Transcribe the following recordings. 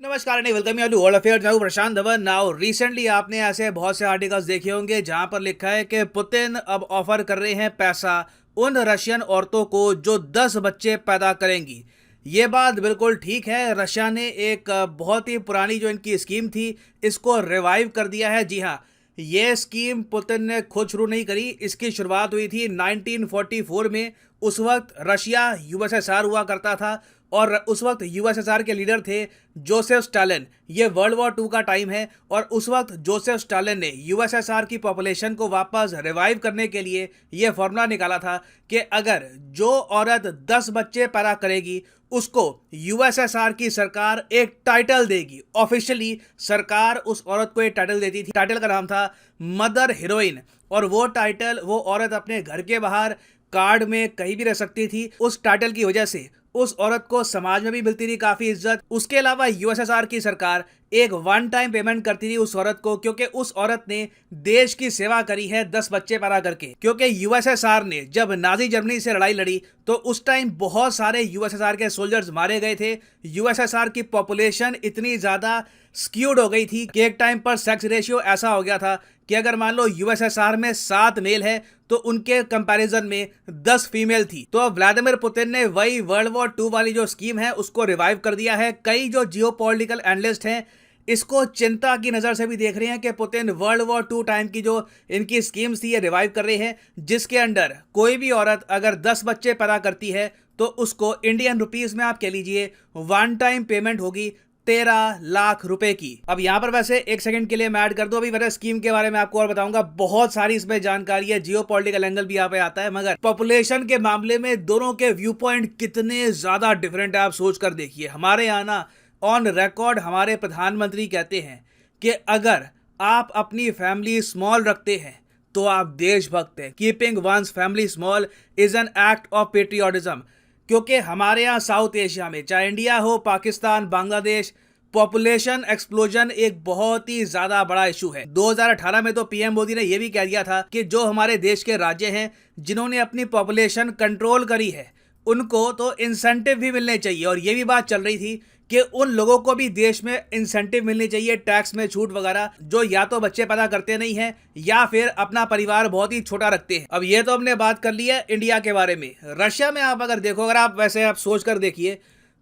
नमस्कार and welcome you to world affairs. Now Prashant Dhawan. Now recently आपने ऐसे बहुत से आर्टिकल्स देखे होंगे जहां पर लिखा है कि पुतिन अब ऑफर कर रहे हैं पैसा उन रशियन औरतों को जो 10 बच्चे पैदा करेंगी। ये बात बिल्कुल ठीक है। रशिया ने एक बहुत ही पुरानी जो इनकी स्कीम थी इसको रिवाइव कर दिया है। जी हाँ, ये स्कीम पुतिन ने खुद शुरू नहीं करी। इसकी शुरुआत हुई थी 1944 में। उस वक्त रशिया यूएसएसआर हुआ करता था और उस वक्त यूएसएसआर के लीडर थे जोसेफ स्टालिन। ये वर्ल्ड वॉर 2 का टाइम है और उस वक्त जोसेफ स्टालिन ने यूएसएसआर की पॉपुलेशन को वापस रिवाइव करने के लिए ये फॉर्मूला निकाला था कि अगर जो औरत 10 बच्चे पैदा करेगी उसको यूएसएसआर की सरकार एक टाइटल देगी। ऑफिशियली सरकार उस औरत को एक टाइटल देती थी। टाइटल का नाम था मदर हीरोइन और वो टाइटल वो औरत अपने घर के बाहर कार्ड में कहीं भी रह सकती थी। उस टाइटल की वजह से उस औरत को समाज में भी मिलती थी काफी इज्जत। उसके अलावा यूएसएसआर की सरकार एक वन टाइम पेमेंट करती थी उस औरत को, क्योंकि उस औरत ने देश की सेवा करी है 10 बच्चे पैदा करके। क्योंकि यूएसएसआर ने जब नाजी जर्मनी से लड़ाई लड़ी तो उस टाइम बहुत सारे यूएसएसआर के सोल्जर्स मारे गए थे। यूएसएसआर की पॉपुलेशन इतनी ज्यादा स्क्यूड हो गई थी कि एक टाइम पर सेक्स रेशियो ऐसा हो गया था कि अगर मान लो यूएसएसआर में 7 मेल है तो उनके कंपैरिजन में 10 फीमेल थी। तो व्लादिमीर पुतिन ने वही वर्ल्ड वॉर 2 वाली जो स्कीम है उसको रिवाइव कर दिया है। कई जो जियोपॉलिटिकल एनालिस्ट हैं इसको चिंता की नज़र से भी देख रहे हैं कि पुतिन वर्ल्ड वॉर 2 टाइम की जो इनकी स्कीम्स थी ये रिवाइव कर रहे हैं, जिसके अंडर कोई भी औरत अगर 10 बच्चे पैदा करती है तो उसको इंडियन रुपीस में आप कह लीजिए वन टाइम पेमेंट होगी 13 लाख रुपए की। अब यहां पर वैसे एक सेकंड के लिए मैं ऐड कर दूं, अभी मेरे स्कीम के बारे में आपको और बताऊंगा। बहुत सारी इसमें जानकारी है, जियोपॉलिटिकल एंगल भी यहाँ पे आता है, मगर पॉपुलेशन के मामले में दोनों के व्यू पॉइंट कितने ज्यादा डिफरेंट है आप सोच कर देखिए। हमारे यहाँ ना ऑन रिकॉर्ड हमारे प्रधानमंत्री कहते हैं कि अगर आप अपनी फैमिली स्मॉल रखते हैं तो आप देशभक्त हैं। Keeping one's family small is an act of patriotism. क्योंकि हमारे यहाँ साउथ एशिया में, चाहे इंडिया हो, पाकिस्तान, बांग्लादेश, पॉपुलेशन एक्सप्लोजन एक बहुत ही ज्यादा बड़ा इशू है। 2018 में तो पीएम मोदी ने यह भी कह दिया था कि जो हमारे देश के राज्य हैं जिन्होंने अपनी पॉपुलेशन कंट्रोल करी है उनको तो इंसेंटिव भी मिलने चाहिए। और ये भी बात चल रही थी कि उन लोगों को भी देश में इंसेंटिव मिलनी चाहिए, टैक्स में छूट वगैरह, जो या तो बच्चे पैदा करते नहीं हैं या फिर अपना परिवार बहुत ही छोटा रखते हैं। अब ये तो हमने बात कर ली है इंडिया के बारे में। रशिया में आप अगर देखो, अगर आप वैसे आप सोच कर देखिए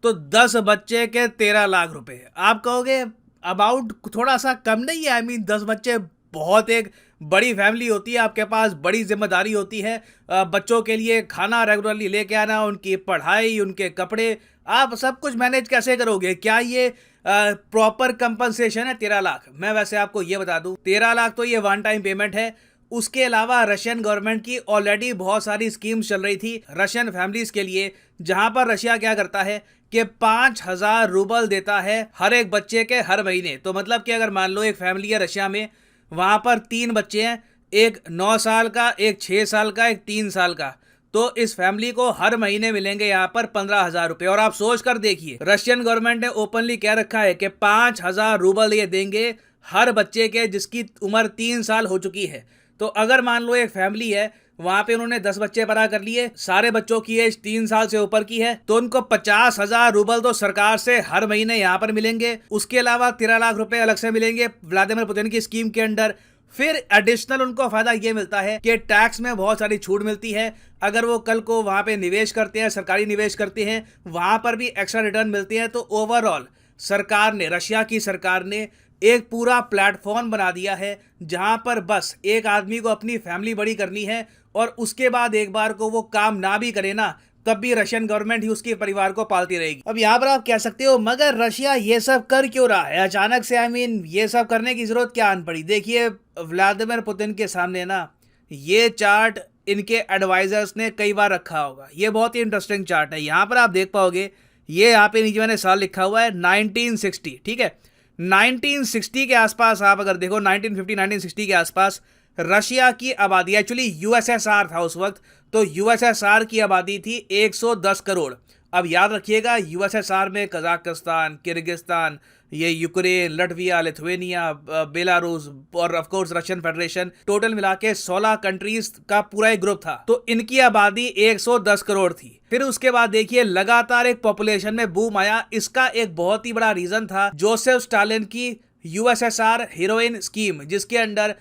तो 10 बच्चे के 13 लाख रुपए, आप कहोगे अबाउट थोड़ा सा कम नहीं है? आई मीन 10 बच्चे बहुत एक बड़ी फैमिली होती है, आपके पास बड़ी जिम्मेदारी होती है। बच्चों के लिए खाना रेगुलरली लेके आना, उनकी पढ़ाई, उनके कपड़े, आप सब कुछ मैनेज कैसे करोगे? क्या ये प्रॉपर कंपनसेशन है 13 लाख? मैं वैसे आपको ये बता दूं 13 लाख तो ये वन टाइम पेमेंट है। उसके अलावा रशियन गवर्नमेंट की ऑलरेडी बहुत सारी स्कीम्स चल रही थी रशियन फैमिलीज के लिए, जहां पर रशिया क्या करता है कि 5,000 रूबल देता है हर एक बच्चे के हर महीने। तो मतलब कि अगर मान लो एक फैमिली है रशिया में, वहां पर 3 बच्चे हैं, एक 9 साल का, एक 6 साल का, एक 3 साल का, तो इस फैमिली को हर महीने मिलेंगे यहाँ पर 15,000 रुपए। और आप सोच कर देखिए, रशियन गवर्नमेंट ने ओपनली कह रखा है कि 5,000 रूबल ये देंगे हर बच्चे के जिसकी उम्र 3 साल हो चुकी है। तो अगर मान लो एक फैमिली है, वहां पे उन्होंने 10 बच्चे पैदा कर लिए, सारे बच्चों की एज 3 साल से ऊपर की है, तो उनको 50,000 रूबल तो सरकार से हर महीने यहाँ पर मिलेंगे। उसके अलावा 13 लाख रुपए अलग से मिलेंगे व्लादिमीर पुतिन की स्कीम के अंडर। फिर एडिशनल उनको फायदा ये मिलता है कि टैक्स में बहुत सारी छूट मिलती है। अगर वो कल को वहां पे निवेश करते हैं, सरकारी निवेश करते हैं, वहां पर भी एक्स्ट्रा रिटर्न मिलती है। तो ओवरऑल सरकार ने, रशिया की सरकार ने एक पूरा प्लेटफॉर्म बना दिया है जहां पर बस एक आदमी को अपनी फैमिली बड़ी करनी है और उसके बाद एक बार को वो काम ना भी करे ना, तब भी रशियन गवर्नमेंट ही उसके परिवार को पालती रहेगी। अब यहाँ पर आप कह सकते हो मगर रशिया ये सब कर क्यों रहा है अचानक से? आई मीन ये सब करने की जरूरत क्या आन पड़ी? देखिए व्लादिमीर पुतिन के सामने ना ये चार्ट इनके एडवाइजर्स ने कई बार रखा होगा। ये बहुत ही इंटरेस्टिंग चार्ट है। यहाँ पर आप देख पाओगे, ये यहाँ पे नीचे मैंने साल लिखा हुआ है 1960, ठीक है। 1960 के आसपास आप अगर देखो, 1950 1960 के आसपास रशिया की आबादी, एक्चुअली यूएसएसआर था उस वक्त, तो यूएसएसआर की आबादी थी 110 करोड़ अब याद रखिएगा, यूएसएसआर में कजाकिस्तान, किर्गिस्तान, ये यूक्रेन, लटविया, लिथुआनिया, बेलारूस और of course Russian federation, total मिला के 16 कंट्रीज का पूरा एक ग्रुप था। तो इनकी आबादी 110 करोड़ थी। फिर उसके बाद देखिए लगातार एक पॉपुलेशन में बूम आया। इसका एक बहुत ही बड़ा रीजन था जोसेफ स्टालिन की यूएसएसआर हीरोइन स्कीम, जिसके अंडर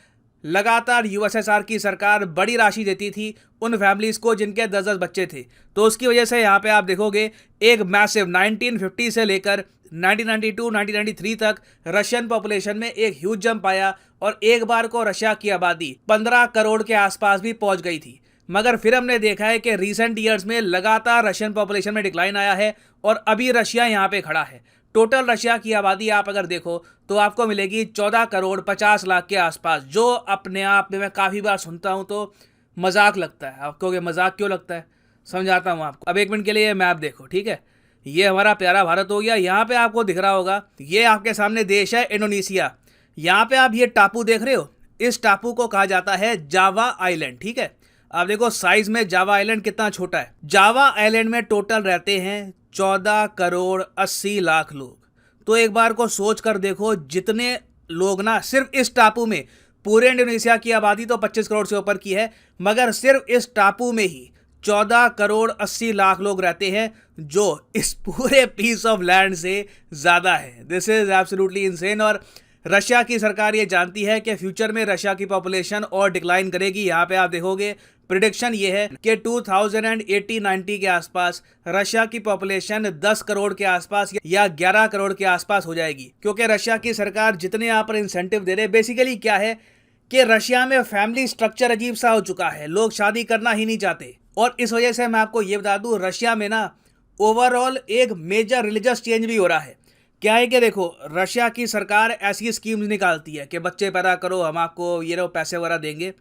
लगातार यूएसएसआर की सरकार बड़ी राशि देती थी उन फैमिलीज को जिनके 10-10 बच्चे थे। तो उसकी वजह से यहाँ पे आप देखोगे एक मैसिव 1950 से लेकर 1992-1993 तक रशियन पॉपुलेशन में एक ह्यूज जंप आया और एक बार को रशिया की आबादी 15 करोड़ के आसपास भी पहुंच गई थी। मगर फिर हमने देखा है कि रीसेंट ईयर्स में लगातार रशियन पॉपुलेशन में डिक्लाइन आया है और अभी रशिया यहाँ पे खड़ा है। टोटल रशिया की आबादी आप अगर देखो तो आपको मिलेगी 14 करोड़ 50 लाख के आसपास, जो अपने आप में मैं काफ़ी बार सुनता हूँ तो मजाक लगता है। आपको कि मजाक क्यों लगता है, समझाता हूँ आपको। अब एक मिनट के लिए मैप देखो, ठीक है। ये हमारा प्यारा भारत हो गया। यहाँ पे आपको दिख रहा होगा, ये आपके सामने देश है इंडोनेशिया। यहाँ पे आप ये टापू देख रहे हो, इस टापू को कहा जाता है जावा आइलैंड, ठीक है। आप देखो साइज में जावा आइलैंड कितना छोटा है। जावा आइलैंड में टोटल रहते हैं 14 करोड़ 80 लाख लोग। तो एक बार को सोच कर देखो, जितने लोग ना सिर्फ इस टापू में, पूरे इंडोनेशिया की आबादी तो 25 करोड़ से ऊपर की है, मगर सिर्फ इस टापू में ही 14 करोड़ 80 लाख लोग रहते हैं, जो इस पूरे पीस ऑफ लैंड से ज़्यादा है। This is absolutely insane. और रशिया की सरकार ये जानती है कि फ्यूचर में रशिया की पॉपुलेशन और डिक्लाइन करेगी। यहाँ पे आप देखोगे प्रिडिक्शन ये है कि 2080-90 के आसपास रशिया की पॉपुलेशन 10 करोड़ के आसपास या 11 करोड़ के आसपास हो जाएगी, क्योंकि रशिया की सरकार जितने यहाँ पर इंसेंटिव दे रहे हैं, बेसिकली क्या है कि रशिया में फैमिली स्ट्रक्चर अजीब सा हो चुका है, लोग शादी करना ही नहीं चाहते। और इस वजह से मैं आपको ये बता दूं, रशिया में ना ओवरऑल एक मेजर रिलीजियस चेंज भी हो रहा है। क्या है कि देखो, रशिया की सरकार ऐसी स्कीम्स निकालती है कि बच्चे पैदा करो, हम आपको ये पैसे वगैरह देंगे।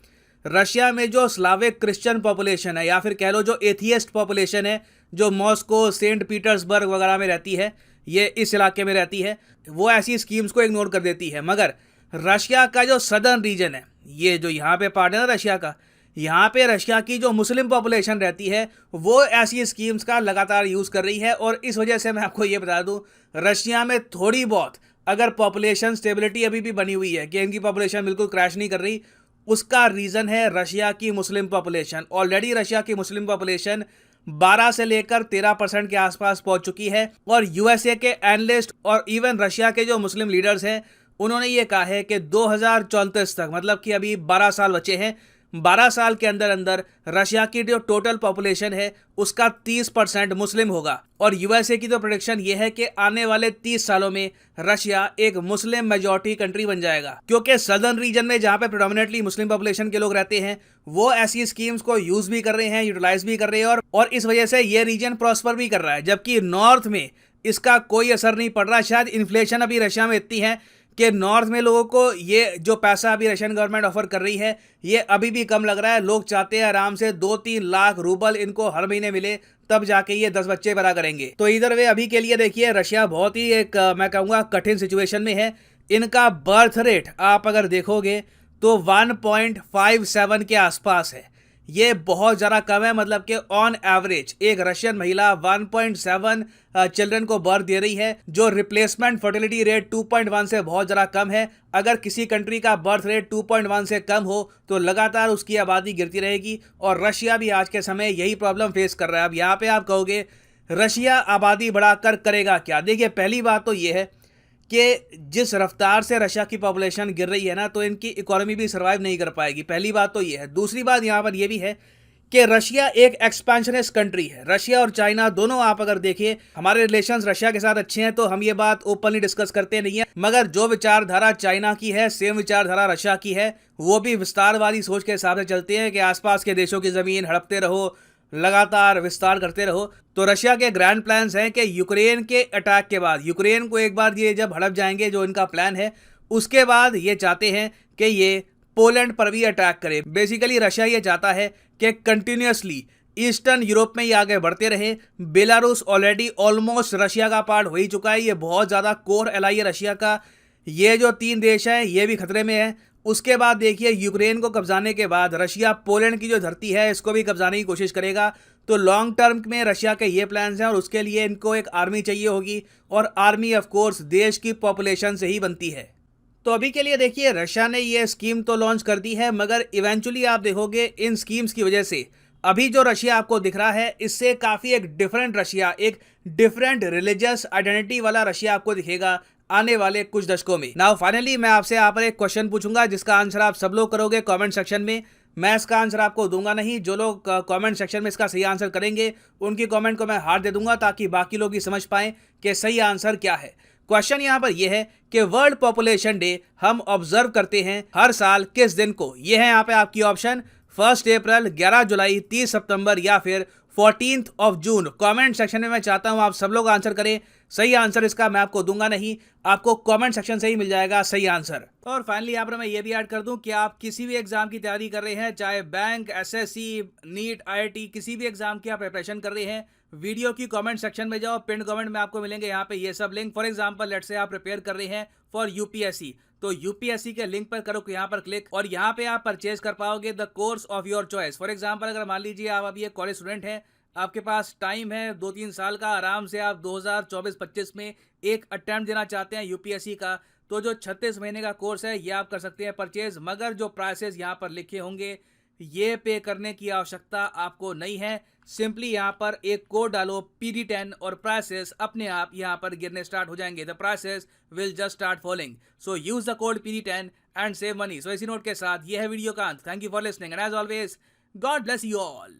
रशिया में जो स्लाविक क्रिश्चियन पॉपुलेशन है, या फिर कह लो जो एथियस्ट पॉपुलेशन है, जो मॉस्को, सेंट पीटर्सबर्ग वगैरह में रहती है, ये इस इलाके में रहती है, वो ऐसी स्कीम्स को इग्नोर कर देती है। मगर रशिया का जो सदर्न रीजन है, ये जो यहाँ पे पार्ट है ना रशिया का, यहाँ पे रशिया की जो मुस्लिम पॉपुलेशन रहती है वो ऐसी स्कीम्स का लगातार यूज़ कर रही है। और इस वजह से मैं आपको ये बता दूँ, रशिया में थोड़ी बहुत अगर पॉपुलेशन स्टेबिलिटी अभी भी बनी हुई है कि इनकी पॉपुलेशन बिल्कुल क्रैश नहीं कर रही, उसका रीज़न है रशिया की मुस्लिम पॉपुलेशन। ऑलरेडी रशिया की मुस्लिम पॉपुलेशन 12 से लेकर 13% के आसपास पहुंच चुकी है। और यूएसए के एनालिस्ट और इवन रशिया के जो मुस्लिम लीडर्स हैं, उन्होंने ये कहा है कि 2034 तक, मतलब कि अभी 12 साल बचे हैं, 12 साल के अंदर अंदर रशिया की जो टोटल पॉपुलेशन है उसका 30% मुस्लिम होगा। और यूएसए की तो प्रेडिक्शन ये है कि आने वाले 30 सालों में रशिया एक मुस्लिम मेजॉरिटी कंट्री बन जाएगा, क्योंकि सदर्न रीजन में जहां पे प्रेडोमिनेटली मुस्लिम पॉपुलेशन के लोग रहते हैं, वो ऐसी स्कीम्स को यूज भी कर रहे हैं, यूटिलाइज भी कर रहे हैं, और इस वजह से ये रीजन प्रॉस्पर भी कर रहा है। जबकि नॉर्थ में इसका कोई असर नहीं पड़ रहा। शायद इन्फ्लेशन अभी रशिया में इतनी है कि नॉर्थ में लोगों को ये जो पैसा अभी रशियन गवर्नमेंट ऑफर कर रही है, ये अभी भी कम लग रहा है। लोग चाहते हैं आराम से 2-3 लाख रूबल इनको हर महीने मिले, तब जाके ये 10 बच्चे पैदा करेंगे। तो इधर वे अभी के लिए देखिए, रशिया बहुत ही एक मैं कहूँगा कठिन सिचुएशन में है। इनका बर्थ रेट आप अगर देखोगे तो 1.57 के आसपास है। ये बहुत ज़्यादा कम है, मतलब कि ऑन एवरेज एक रशियन महिला 1.7 चिल्ड्रन को बर्थ दे रही है, जो रिप्लेसमेंट फर्टिलिटी रेट 2.1 से बहुत ज़्यादा कम है। अगर किसी कंट्री का बर्थ रेट 2.1 से कम हो तो लगातार उसकी आबादी गिरती रहेगी, और रशिया भी आज के समय यही प्रॉब्लम फेस कर रहा है। अब यहाँ पे आप कहोगे रशिया आबादी बढ़ाकर करेगा क्या? देखिए, पहली बात तो ये है कि जिस रफ्तार से रशिया की पॉपुलेशन गिर रही है ना, तो इनकी इकोनॉमी भी सर्वाइव नहीं कर पाएगी। पहली बात तो ये है। दूसरी बात यहाँ पर ये भी है कि रशिया एक एक्सपेंशनिस्ट कंट्री है। रशिया और चाइना दोनों आप अगर देखिए, हमारे रिलेशंस रशिया के साथ अच्छे हैं तो हम ये बात ओपनली डिस्कस करते नहीं है, मगर जो विचारधारा चाइना की है, सेम विचारधारा रशिया की है। वो भी विस्तारवादी सोच के हिसाब से चलते हैं कि आसपास के देशों की ज़मीन हड़पते रहो, लगातार विस्तार करते रहो। तो रशिया के ग्रैंड प्लान्स हैं कि यूक्रेन के अटैक के बाद, यूक्रेन को एक बार ये जब हड़प जाएंगे, जो इनका प्लान है, उसके बाद ये चाहते हैं कि ये पोलैंड पर भी अटैक करे। बेसिकली रशिया ये चाहता है कि कंटिन्यूसली ईस्टर्न यूरोप में ये आगे बढ़ते रहे। बेलारूस ऑलरेडी ऑलमोस्ट रशिया का पार्ट हो ही चुका है, ये बहुत ज़्यादा कोर एलाई है रशिया का। ये जो 3 देश हैं ये भी खतरे में है। उसके बाद देखिए, यूक्रेन को कब्जाने के बाद रशिया पोलैंड की जो धरती है इसको भी कब्जाने की कोशिश करेगा। तो लॉन्ग टर्म में रशिया के ये प्लान्स हैं और उसके लिए इनको एक आर्मी चाहिए होगी और आर्मी ऑफ कोर्स देश की पॉपुलेशन से ही बनती है। तो अभी के लिए देखिए रशिया ने ये स्कीम तो लॉन्च कर दी है, मगर इवेंचुअली आप देखोगे इन स्कीम्स की वजह से अभी जो रशिया आपको दिख रहा है इससे काफ़ी एक डिफरेंट रशिया, एक डिफरेंट रिलीजियस आइडेंटिटी वाला रशिया आपको दिखेगा आने वाले कुछ दशकों में। नाउ फाइनली मैं आपसे यहाँ पर एक क्वेश्चन पूछूंगा जिसका आंसर आप सब लोग करोगे कमेंट सेक्शन में। मैं इसका आंसर आपको दूंगा नहीं, जो लोग कमेंट सेक्शन में इसका सही आंसर करेंगे उनकी कमेंट को मैं हार्ट दे दूंगा ताकि बाकी लोग भी समझ पाएं कि सही आंसर क्या है। क्वेश्चन यहाँ पर यह है कि वर्ल्ड पॉपुलेशन डे हम ऑब्जर्व करते हैं हर साल किस दिन को। यह है यहाँ पे आपकी ऑप्शन 1 अप्रैल, 11 जुलाई, 30 सितंबर या फिर 14 जून। कमेंट सेक्शन में मैं चाहता हूं आप सब लोग आंसर करें। सही आंसर इसका मैं आपको दूंगा नहीं, आपको कमेंट सेक्शन से ही मिल जाएगा सही आंसर। और फाइनली यहाँ पर मैं ये भी ऐड कर दूं कि आप किसी भी एग्जाम की तैयारी कर रहे हैं, चाहे बैंक, एसएससी, नीट, आईआईटी, किसी भी एग्जाम की आप प्रिपरेशन कर रहे हैं, वीडियो की कमेंट सेक्शन में जाओ, पिन कमेंट में आपको मिलेंगे यहाँ पे ये सब link. For example let's say आप प्रिपेयर कर रहे हैं फॉर यूपीएससी, तो यूपीएससी के लिंक पर करो यहाँ पर क्लिक और यहाँ पे आप परचेज कर पाओगे the course of your choice. For example अगर मान लीजिए आप अभी एक कॉलेज स्टूडेंट हैं, आपके पास टाइम है 2-3 साल का, आराम से आप 2024-25 में एक अटेम्प्ट देना चाहते हैं यूपीएससी का, तो जो 36 महीने का कोर्स है ये आप कर सकते हैं परचेज। मगर जो प्राइसेस यहाँ पर लिखे होंगे ये पे करने की आवश्यकता आपको नहीं है। सिंपली यहाँ पर एक कोड डालो PD10 और प्राइसेस अपने आप यहाँ पर गिरने स्टार्ट हो जाएंगे। The prices will just start following, so use the code PD10 and save money. So इसी नोट के साथ ये है वीडियो का अंत। Thank you for listening and as always God bless you all.